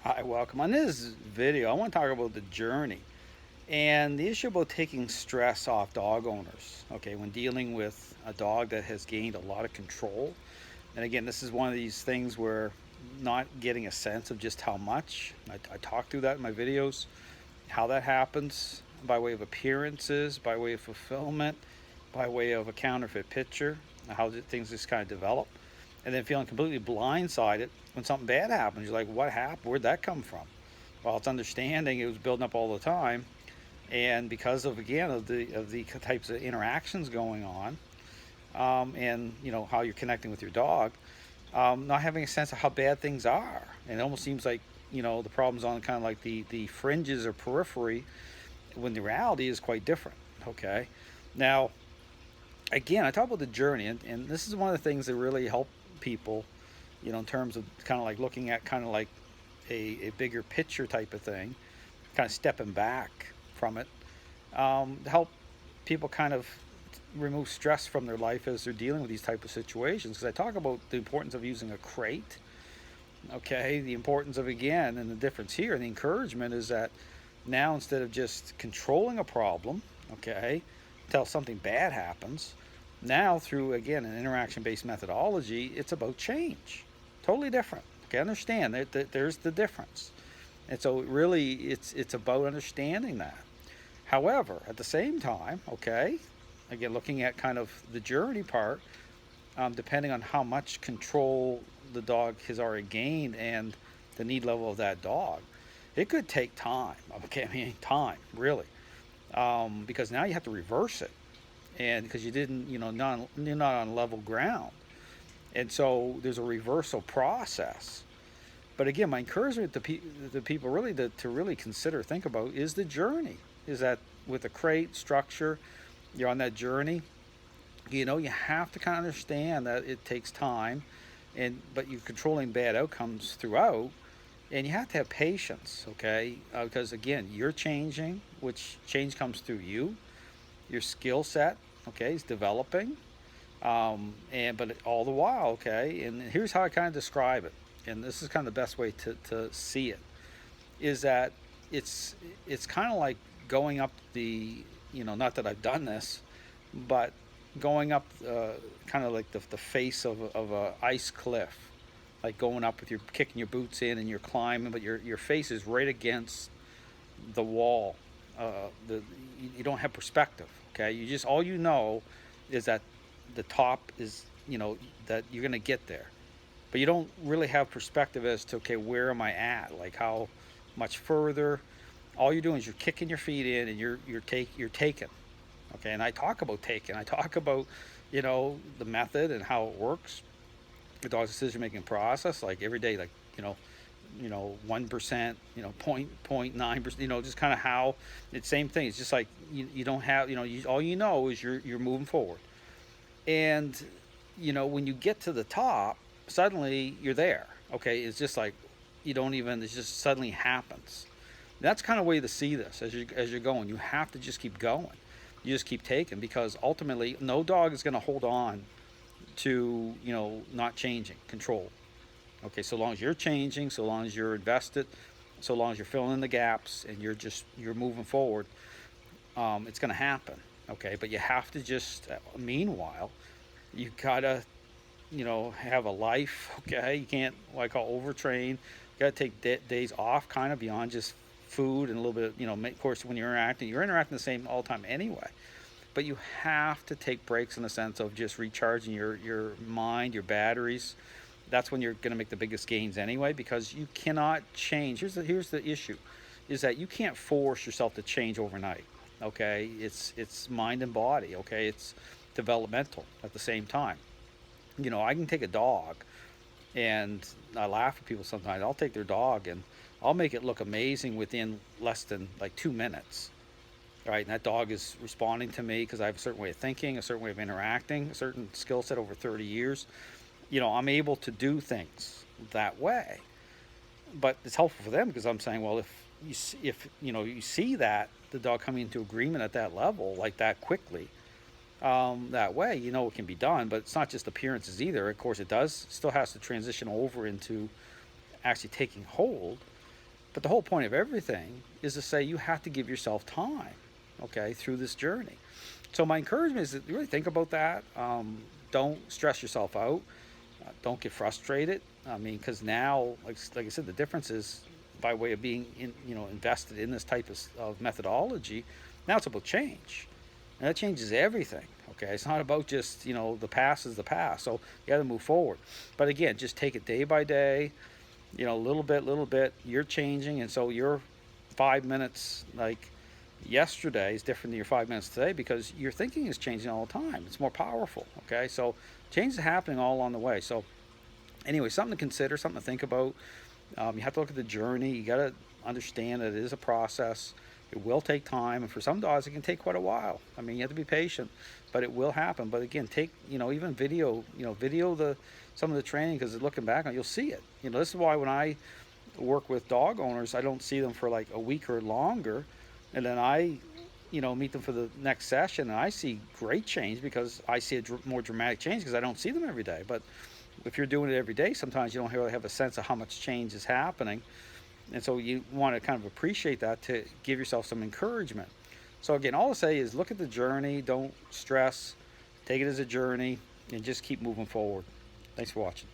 Hi, welcome. On this video, I want to talk about the journey and the issue about taking stress off dog owners. Okay, when dealing with a dog that has gained a lot of control. And again, this is one of these things where not getting a sense of just how much. I talk through that in my videos, how that happens by way of appearances, by way of fulfillment, by way of a counterfeit picture, how things just kind of develop. And then feeling completely blindsided when something bad happens. You're like, what happened? Where'd that come from? Well, it's understanding it was building up all the time, and because of again of the types of interactions going on, and how you're connecting with your dog, not having a sense of how bad things are, and it almost seems like the problem's on kind of like the fringes or periphery, when the reality is quite different. Okay, now again, I talk about the journey, and this is one of the things that really help people, in terms of kind of like looking at kind of like a bigger picture type of thing, kind of stepping back from it, to help people kind of remove stress from their life as they're dealing with these type of situations. Because I talk about the importance of using a crate, okay, the importance of, again, and the difference here, and the encouragement is that now instead of just controlling a problem, okay, until something bad happens, now through, again, an interaction based methodology, it's about change. Totally different. Okay, understand that there's the difference. And so really it's about understanding that. However, at the same time, okay, again, looking at kind of the journey part, depending on how much control the dog has already gained and the need level of that dog, it could take time. Okay, I mean, time, really. Because now you have to reverse it. And because you didn't, you're not on level ground. And so there's a reversal process. But again, my encouragement to the people really to really consider, think about, is the journey. Is that with a crate structure, you're on that journey. You have to kind of understand that it takes time, but you're controlling bad outcomes throughout, and you have to have patience. Okay, because again, you're changing, which change comes through you. Your skill set, okay, is developing, and but all the while, okay. And here's how I kind of describe it, and this is kind of the best way to see it, is that it's it's kind of like going up the, not that I've done this, but going up, kind of like the face of a ice cliff, like going up with your kicking your boots in and you're climbing, but your face is right against the wall. You don't have perspective. Okay, you just, all you know is that the top is, that you're gonna get there, but you don't really have perspective as to, okay, where am I at, like how much further. All you're doing is you're kicking your feet in and you're taking. Okay, and I talk about taking. I talk about, the method and how it works, the dog's decision making process, like every day, like, 1%, 0.9%, just kind of how it's same thing. It's just like you don't have, all you know is you're moving forward, and when you get to the top, suddenly you're there. Okay, it's just like you don't even. It just suddenly happens. That's kind of way to see this as you're going. You have to just keep going. You just keep taking, because ultimately no dog is going to hold on to, not changing control. Okay, so long as you're changing, so long as you're invested, so long as you're filling in the gaps and you're moving forward, it's going to happen. Okay, but you have to just, meanwhile, you gotta, have a life. Okay, you can't, like, all overtrain. You gotta take days off, kind of beyond just food and a little bit. Of course, when you're interacting the same all the time anyway. But you have to take breaks in the sense of just recharging your mind, your batteries. That's when you're going to make the biggest gains anyway, because you cannot change. Here's the issue, is that you can't force yourself to change overnight. Okay, it's mind and body. Okay, it's developmental at the same time. I can take a dog, and I laugh at people sometimes. I'll take their dog and I'll make it look amazing within less than like 2 minutes. Right, and that dog is responding to me because I have a certain way of thinking, a certain way of interacting, a certain skill set over 30 years. I'm able to do things that way, but it's helpful for them because I'm saying, well, if you see that the dog coming into agreement at that level, like that quickly, that way, it can be done. But it's not just appearances either. Of course, it still has to transition over into actually taking hold. But the whole point of everything is to say you have to give yourself time, okay, through this journey. So my encouragement is that you really think about that. Don't stress yourself out. Don't get frustrated. I mean, because now, like I said, the difference is by way of being invested in this type of methodology. Now it's about change, and that changes everything. Okay, it's not about just the past is the past. So you got to move forward. But again, just take it day by day. Little bit. You're changing, and so your 5 minutes like yesterday is different than your 5 minutes today because your thinking is changing all the time. It's more powerful. Okay, so change is happening all along the way. So anyway, something to consider, something to think about. You have to look at the journey. You got to understand that it is a process. It will take time, and for some dogs, it can take quite a while. I mean, you have to be patient, but it will happen. But again, take even video the some of the training because looking back on, it, you'll see it. This is why when I work with dog owners, I don't see them for like a week or longer, and then I meet them for the next session, and I see great change because I see a more dramatic change because I don't see them every day. But if you're doing it every day, sometimes you don't really have a sense of how much change is happening. And so you want to kind of appreciate that to give yourself some encouragement. So again, all to say is look at the journey, don't stress, take it as a journey, and just keep moving forward. Thanks for watching.